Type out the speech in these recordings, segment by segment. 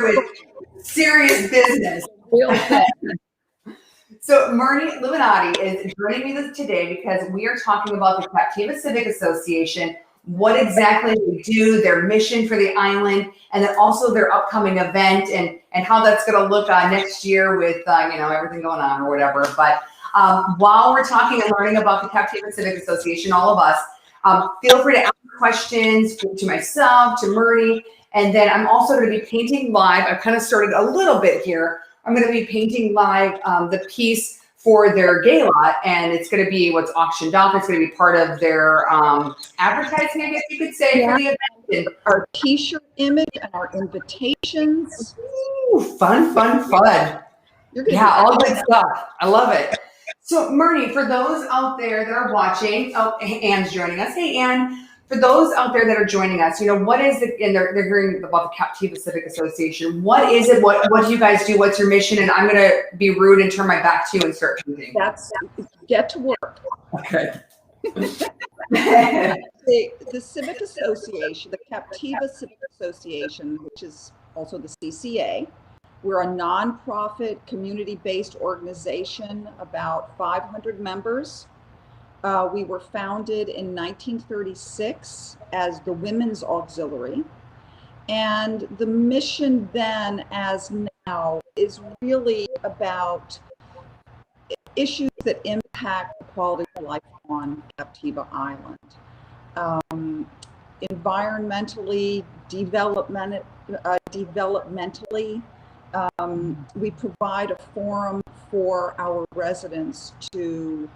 with serious business. Real thing. So Merni Libonate is joining me today because we are talking about the Captiva Civic Association, what exactly they do, their mission for the island, and then also their upcoming event and how that's going to look next year with everything going on or whatever. But while we're talking and learning about the Captiva Civic Association, all of us, feel free to ask questions to myself, to Merni, and then I'm also going to be painting live. I've kind of started a little bit here. I'm going to be painting live the piece for their gala, and it's going to be what's auctioned off. It's going to be part of their advertising, I guess you could say, for the event. And our T-shirt image and our invitations. Ooh, fun. Yeah, all good stuff. I love it. So, Merni, for those out there that are watching, Anne's joining us. Hey, Anne. For those out there that are joining us, what is it? And they're hearing about the Captiva Civic Association. What is it? What do you guys do? What's your mission? And I'm going to be rude and turn my back to you and start painting. Get to work. Okay. The Civic Association, the Captiva Civic Association, which is also the CCA, we're a nonprofit, community-based organization, about 500 members. We were founded in 1936 as the Women's Auxiliary. And the mission then, as now, is really about issues that impact the quality of life on Captiva Island. Environmentally, developmentally, we provide a forum for our residents to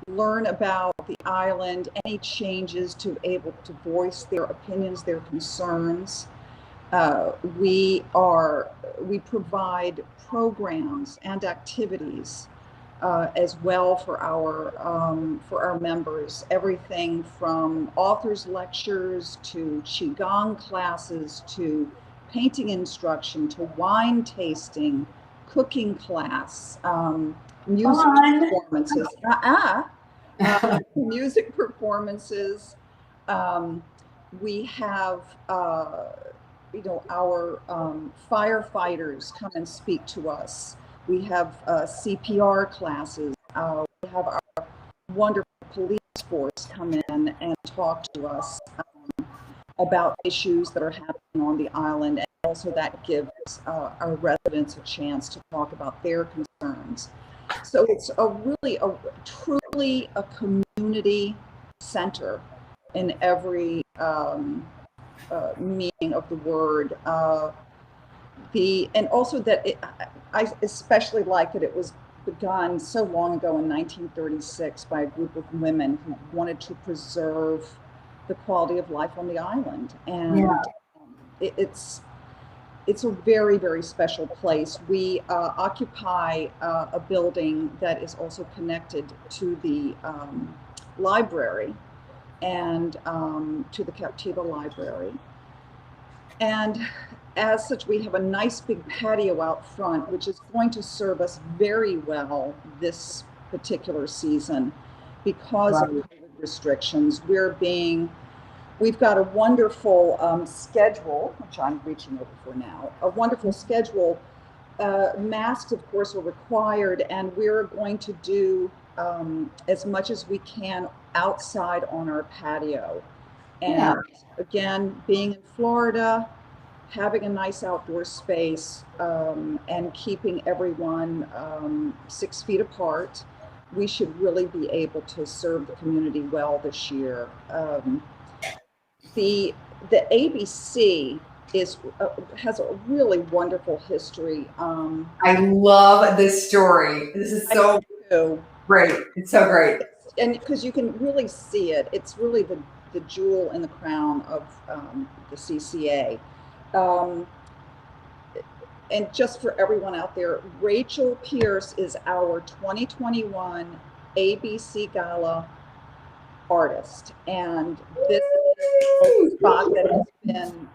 learn about the island, any changes, to able to voice their opinions, their concerns. We provide programs and activities as well for our members. Everything from authors lectures to qigong classes to painting instruction to wine tasting, cooking class, music performances. Music performances. We have our firefighters come and speak to us. We have CPR classes. We have our wonderful police force come in and talk to us about issues that are happening on the island, and also that gives our residents a chance to talk about their concerns. So it's truly a community center in every meaning of the word. And also that I especially like that it was begun so long ago in 1936 by a group of women who wanted to preserve the quality of life on the island. And it's a very, very special place. We occupy a building that is also connected to the library and to the Captiva Library. And as such, we have a nice big patio out front, which is going to serve us very well this particular season because of COVID restrictions. We've got a wonderful schedule, which I'm reaching over for now, a wonderful schedule. Masks, of course, are required, and we're going to do as much as we can outside on our patio. And again, being in Florida, having a nice outdoor space and keeping everyone 6 feet apart, we should really be able to serve the community well this year. The ABC has a really wonderful history. I love this story. This is so great. It's so great. And because you can really see it, it's really the jewel in the crown of the CCA. And just for everyone out there, Rachel Pierce is our 2021 ABC Gala artist. And this is a spot that has been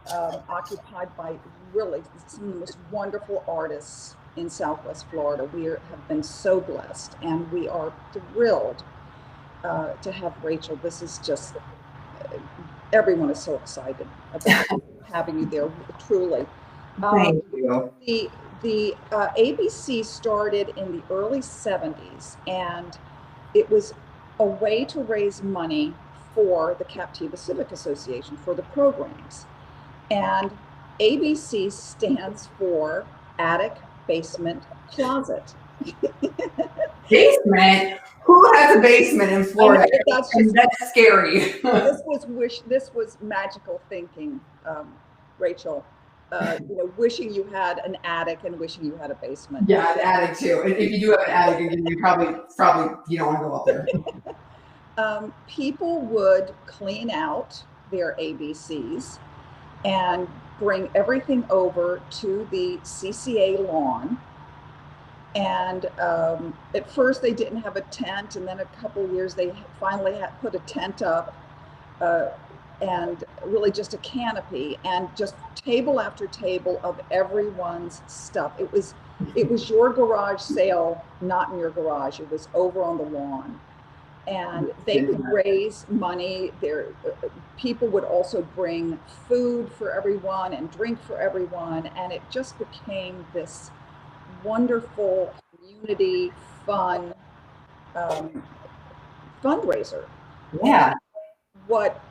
occupied by really some of the most wonderful artists in Southwest Florida. We have been so blessed, and we are thrilled to have Rachel. This is just, everyone is so excited about having you there, truly. Thank you. The ABC started in the early 70s, and it was a way to raise money for the Captiva Civic Association for the programs. And ABC stands for attic, basement, closet. Basement? Who has a basement in I know Florida? that's And just that's scary. this was magical thinking, Rachel. Wishing you had an attic and wishing you had a basement. Yeah, an attic too. And if you do have an attic, again, you probably you don't want to go up there. People would clean out their ABCs and bring everything over to the CCA lawn. And at first they didn't have a tent, and then a couple of years they finally put a tent up, and really just a canopy and just table after table of everyone's stuff. It was your garage sale, not in your garage. It was over on the lawn. And they would raise money. People would also bring food for everyone and drink for everyone, and it just became this wonderful community fun fundraiser. Yeah. And what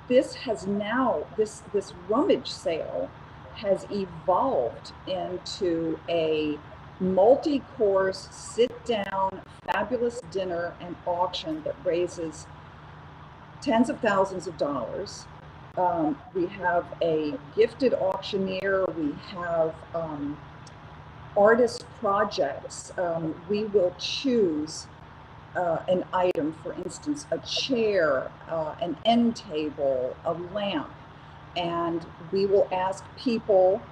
this has now, this rummage sale has evolved into a multi-course, sit-down, fabulous dinner and auction that raises tens of thousands of dollars. We have a gifted auctioneer. We have artist projects. We will choose an item, for instance, a chair, an end table, a lamp, and we will ask people,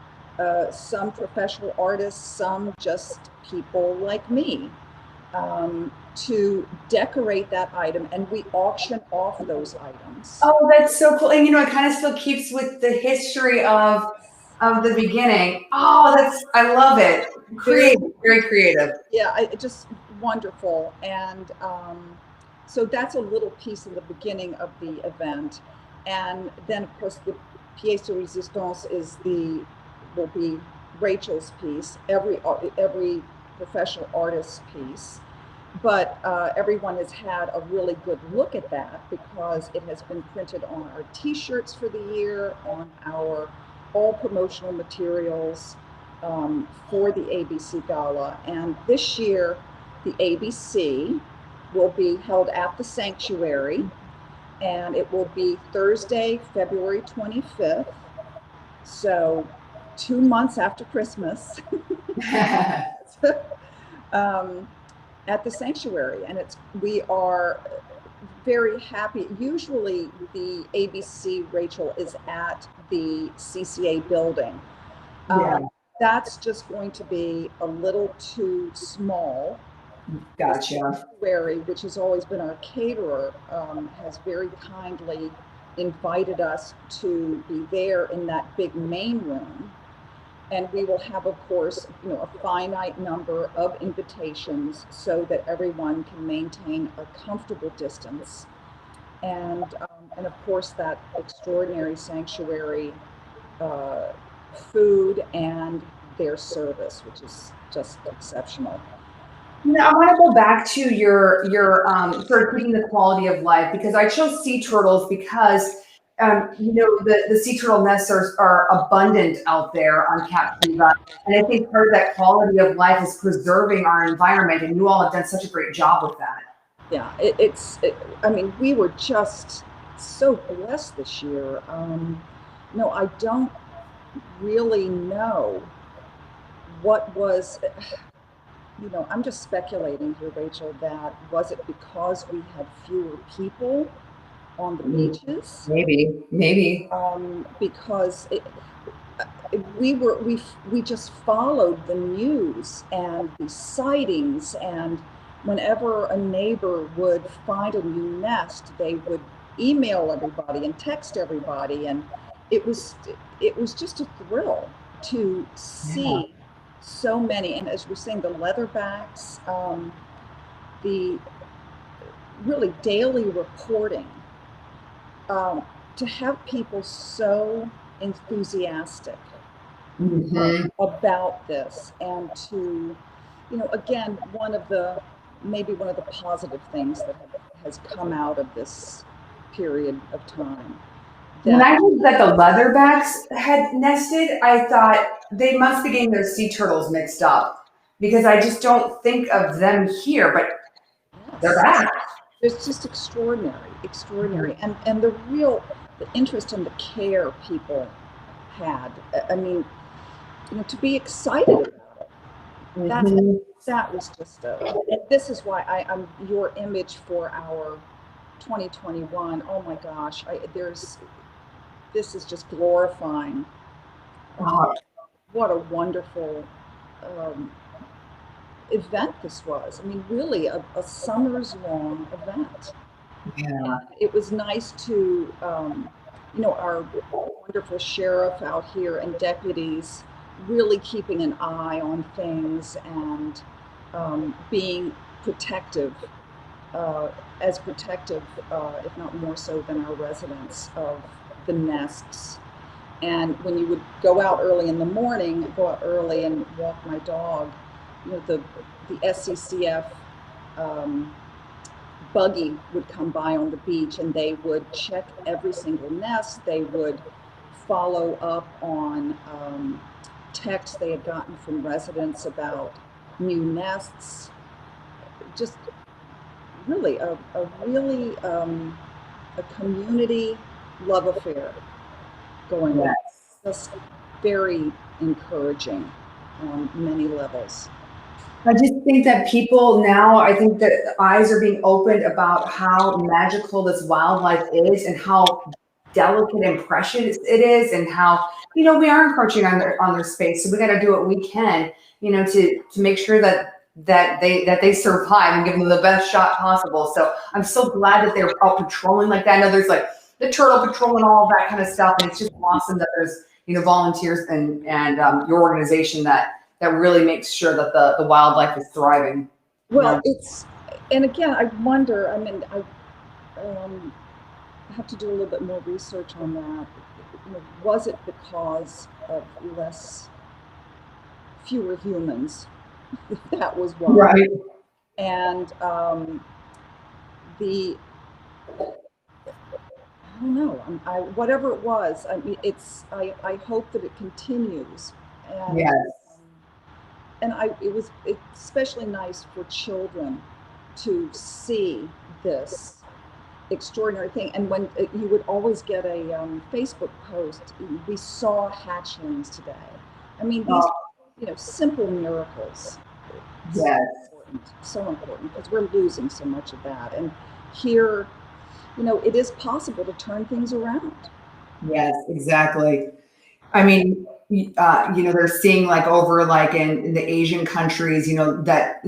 some professional artists, some just people like me, to decorate that item, and we auction off those items. Oh, that's so cool. And it kind of still keeps with the history of the beginning. Oh, I love it. Creative, very creative. Yeah, just wonderful. And so that's a little piece in the beginning of the event. And then of course the pièce de résistance will be Rachel's piece, every professional artist's piece. But everyone has had a really good look at that because it has been printed on our t-shirts for the year, on our all promotional materials for the ABC Gala. And this year, the ABC will be held at the Sanctuary, and it will be Thursday, February 25th. So 2 months after Christmas. At the Sanctuary, and we are very happy. Usually the ABC, Rachel, is at the CCA building. Yeah. That's just going to be a little too small. Gotcha. The Sanctuary, which has always been our caterer, has very kindly invited us to be there in that big main room. And we will have, of course, a finite number of invitations so that everyone can maintain a comfortable distance. And of course, that extraordinary Sanctuary food and their service, which is just exceptional. I want to go back to your sort of keeping the quality of life, because I chose sea turtles because the sea turtle nests are abundant out there on Captiva. And I think part of that quality of life is preserving our environment. And you all have done such a great job with that. Yeah, I mean, we were just so blessed this year. No, I don't really know what was, I'm just speculating here, Rachel, that was it because we had fewer people on the beaches? Maybe. Because we just followed the news and the sightings, and whenever a neighbor would find a new nest, they would email everybody and text everybody, and it was just a thrill to see so many. And as we're saying, the leatherbacks, the really daily reporting, to have people so enthusiastic Mhm. about this, and to, again, maybe one of the positive things that has come out of this period of time. When That I heard that the leatherbacks had nested, I thought they must be getting their sea turtles mixed up because I just don't think of them here, but they're yes, back. it's just extraordinary, and the interest and the care people had. I mean, to be excited about it. That Mhm. that was just this is why I'm your image for our 2021. Oh my gosh, this is just glorifying. Oh, What a wonderful um, event this was. I mean, really a summer's long event. yeah. And it was nice to, our wonderful sheriff out here and deputies really keeping an eye on things, and being protective, uh, as protective, if not more so than our residents, of the nests. And when you would go out early in the morning, go out early and walk my dog, the SCCF buggy would come by on the beach, and they would check every single nest. They would follow up on texts they had gotten from residents about new nests. Just really a community love affair going on. Yes. Just very encouraging on many levels. I just think that people now, I think that eyes are being opened about how magical this wildlife is and how delicate and precious it is, and how, we are encroaching on their space. So we got to do what we can, to make sure that they survive and give them the best shot possible. So I'm so glad that they're out patrolling like that. I know there's like the turtle patrol and all that kind of stuff, and it's just awesome that there's volunteers and your organization that really makes sure that the wildlife is thriving. Well, and again, I wonder, I mean, um, have to do a little bit more research on that. Was it because of fewer humans? That was why. Right. And the I don't know. Whatever it was, I mean, I hope that it continues, and Yes. it was especially nice for children to see this extraordinary thing. And when you would always get a Facebook post, we saw hatchlings today. I mean, these, Oh, simple miracles. yes. So important, because we're losing so much of that. And here, it is possible to turn things around. Yes, exactly. I mean, they're seeing like over like in the Asian countries, that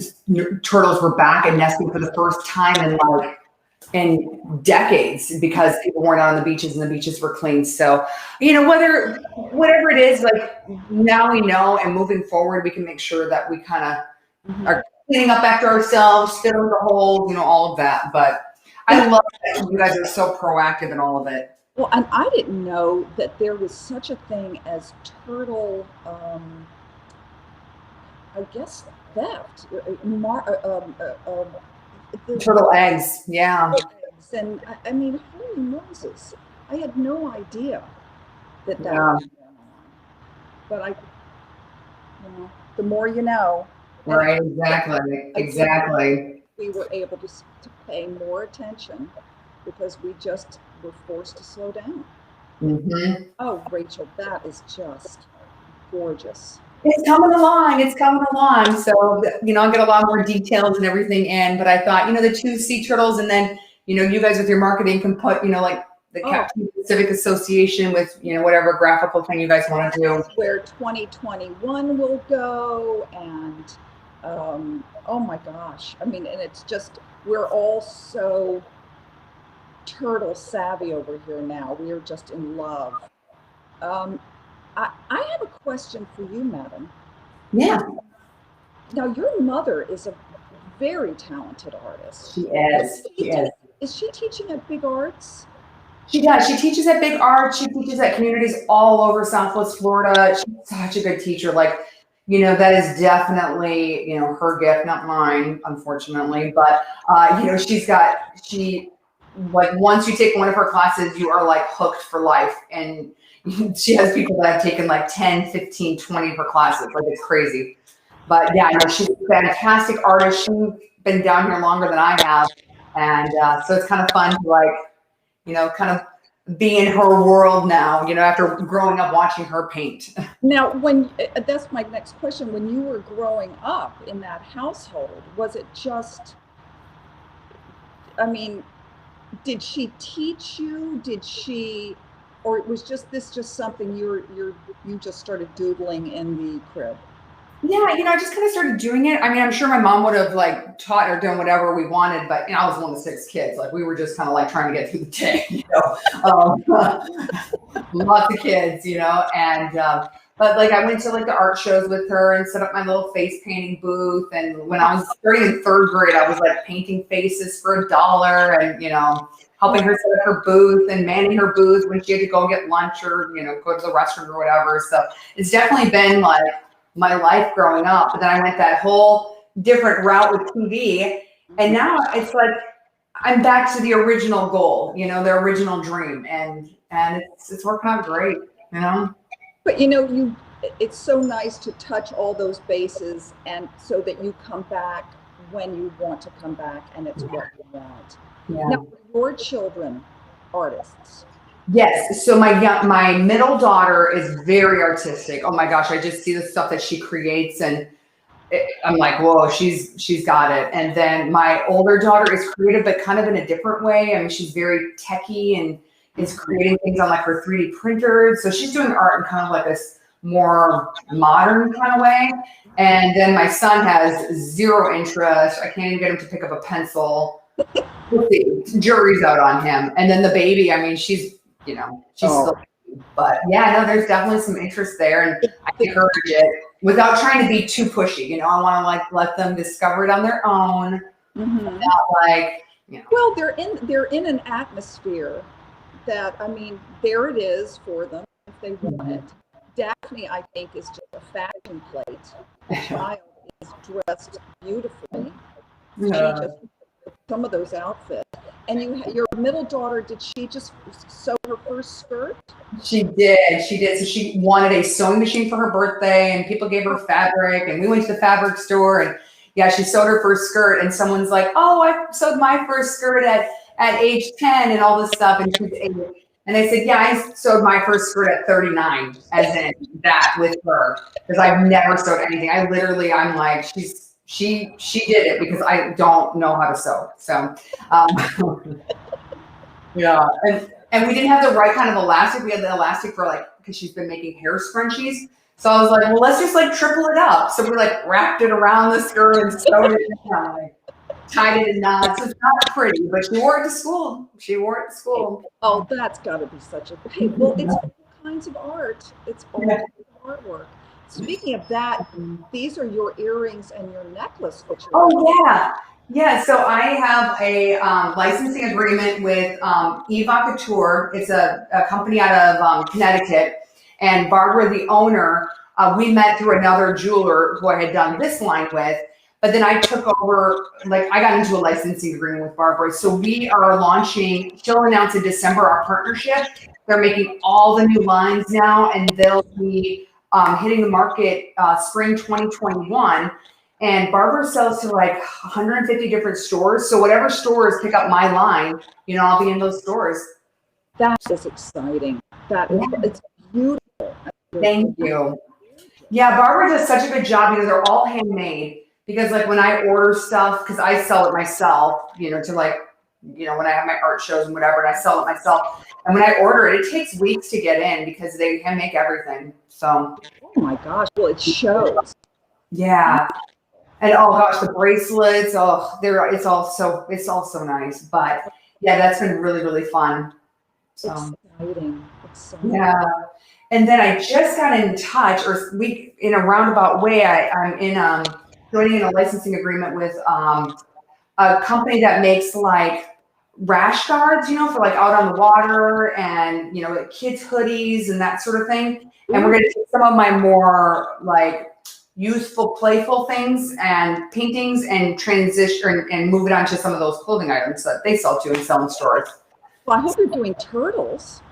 turtles were back and nesting for the first time in decades because people weren't out on the beaches and the beaches were clean. So, whatever it is, like now we know, and moving forward, we can make sure that we kind of Mhm. are cleaning up after ourselves, filling the holes, all of that. But I love that you guys are so proactive in all of it. Well, and I didn't know that there was such a thing as turtle, I guess, theft. The Turtle eggs, yeah. eggs, and I mean, holy Moses! I had no idea that Yeah, was going on. But the more you know, and right, exactly, I do exactly. we were able to pay more attention because we just were forced to slow down. Hmm. Oh, Rachel, that is just gorgeous. It's coming along. It's coming along. So, I'll get a lot more details and everything in. But I thought, the two sea turtles, and then, you guys with your marketing can put, like the Oh, Captiva Civic Association with, whatever graphical thing you guys want to do. where 2021 will go, and oh my gosh, I mean, and it's just, we're all so turtle savvy over here now. We are just in love. um, I have a question for you, madam. Yeah, Now, your mother is a very talented artist. she Is is. she She is. is she teaching at Big Arts? She does. She teaches at Big Arts. She teaches at communities all over Southwest Florida. She's such a good teacher. Like, that is definitely, her gift, not mine, unfortunately. But, she, like, once you take one of her classes, you are like hooked for life. And she has people that have taken like 10, 15, 20 of her classes. Like, it's crazy. But yeah, she's a fantastic artist. She's been down here longer than I have. And so it's kind of fun to like, kind of be in her world now, after growing up watching her paint. Now, that's my next question. When you were growing up in that household, was it just, I mean, did she teach you? Or was this just something you just started doodling in the crib? Yeah, I just kind of started doing it. I mean, I'm sure my mom would have like taught or done whatever we wanted, but I was one of 6 kids. Like we were just kind of like trying to get through the day, lots of kids, and but like I went to like the art shows with her and set up my little face painting booth. And when I was starting in 3rd grade, I was like painting faces for $1 and helping her set up her booth and manning her booth when she had to go get lunch or go to the restroom or whatever. So it's definitely been like my life growing up. But then I went that whole different route with TV. And now it's like, I'm back to the original goal, the original dream. And it's working out great, But it's so nice to touch all those bases and so that you come back when you want to come back and it's what you want. Yeah. Now, your children, artists. Yes. So my middle daughter is very artistic. Oh my gosh. I just see the stuff that she creates and I'm like, whoa, she's got it. And then my older daughter is creative, but kind of in a different way. I mean, she's very techie and is creating things on like her 3D printers. So she's doing art in kind of like this more modern kind of way. And then my son has 0 interest. I can't even get him to pick up a pencil. We'll see. Jury's out on him. And then the baby, I mean, she's still, but yeah, no, there's definitely some interest there. And I encourage it without trying to be too pushy. I want to like let them discover it on their own. Mm-hmm. Not like, Well, they're in an atmosphere that, I mean, there it is for them if they want it. Daphne, I think, is just a fashion plate. The child is dressed beautifully. She just some of those outfits. And your middle daughter, did she just sew her first skirt? She did. So she wanted a sewing machine for her birthday, and people gave her fabric, and we went to the fabric store, and yeah, she sewed her first skirt, and someone's like, "Oh, I sewed my first skirt at age 10 and all this stuff," and she's 8. And I said, "Yeah, I sewed my first skirt at 39, as in that with her, because I've never sewed anything. I'm like, she did it because I don't know how to sew." So, yeah. And we didn't have the right kind of elastic. We had the elastic for because she's been making hair scrunchies. So I was like, well, let's just triple it up. So we wrapped it around the skirt and sewed it down, tied it in knots. It's not pretty, but she wore it to school. Oh, that's got to be such a great. Well, it's all kinds of art. It's all kinds of artwork. Speaking of that, these are your earrings and your necklace. Yeah. So I have a licensing agreement with Eva Couture. It's a company out of Connecticut, and Barbara, the owner, we met through another jeweler who I had done this line with. But then I took over, I got into a licensing agreement with Barbara. So we are launching, she'll announce in December our partnership. They're making all the new lines now, and they'll be hitting the market spring 2021. And Barbara sells to 150 different stores. So whatever stores pick up my line, I'll be in those stores. That is exciting. It's beautiful. Thank you. Yeah, Barbara does such a good job because they're all handmade. Because when I order stuff, because I sell it myself, to when I have my art shows and whatever, and I sell it myself. And when I order it, it takes weeks to get in because they hand make everything. So. Oh my gosh! Well, it shows. Yeah. And oh gosh, the bracelets, it's all so nice. But yeah, that's been really, really fun. So exciting. Yeah. And then I just got in touch, or in a roundabout way, I'm joining in a licensing agreement with a company that makes rash guards, for like out on the water and, like kids hoodies and that sort of thing. And we're going to take some of my more like useful, playful things and paintings and transition and move it on to some of those clothing items that they sell too and sell in stores. Well, I hope you're doing turtles.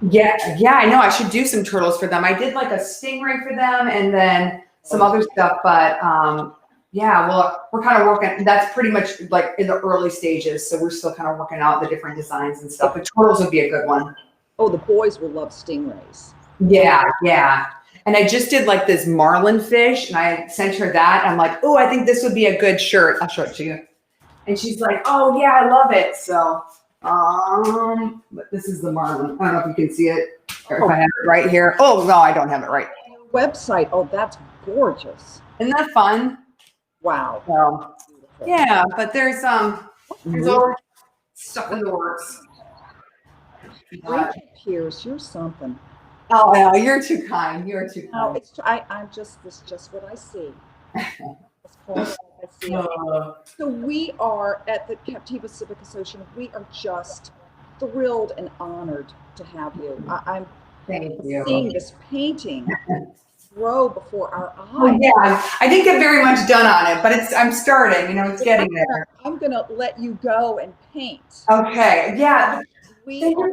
Yeah, I know. I should do some turtles for them. I did like a stingray for them and then some other stuff, but well, we're kind of working. That's pretty much like in the early stages, so we're still kind of working out the different designs and stuff. But turtles would be a good one. Oh, the boys will love stingrays. Yeah. And I just did like this marlin fish, and I sent her that. I'm like, oh, I think this would be a good shirt. I'll show it to you. And she's like, oh yeah, I love it. So, but this is the marlin. I don't know if you can see it, or if I have it right here. Oh no, I don't have it right. Website. Oh, that's gorgeous. Isn't that fun? Wow. So, yeah, but there's always stuff in the works. Rachel Pierce, you're something. Oh, no, you're too kind. You're too kind. No, this is just what I see. It's called what I see. So we are at the Captiva Civic Association. We are just thrilled and honored to have you. I'm Thank you. Seeing this painting grow before our eyes. Oh, yeah, I didn't get very much done on it, but I'm starting. It's getting there. I'm gonna let you go and paint. Okay. Yeah. Thank you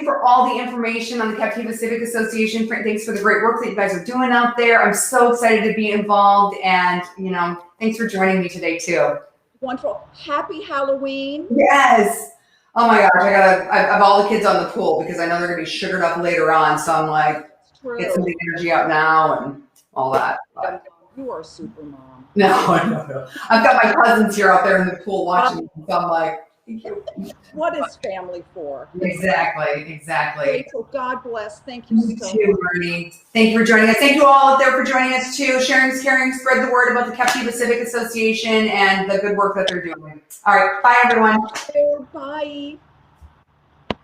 for all the information on the Captiva Civic Association. Thanks for the great work that you guys are doing out there. I'm so excited to be involved, and thanks for joining me today too. Wonderful. Happy Halloween. Yes. Oh my gosh, I have all the kids on the pool because I know they're gonna be sugared up later on. So I'm like, get some energy out now and all that. But you are a super mom. No. I've got my cousins here out there in the pool watching. So I'm like, thank you. What is family for? Exactly. Rachel, God bless. Thank you so much. Merni. Thank you for joining us. Thank you all out there for joining us too. Sharing is caring. Spread the word about the Captiva Civic Association and the good work that they're doing. All right. Bye, everyone. Bye.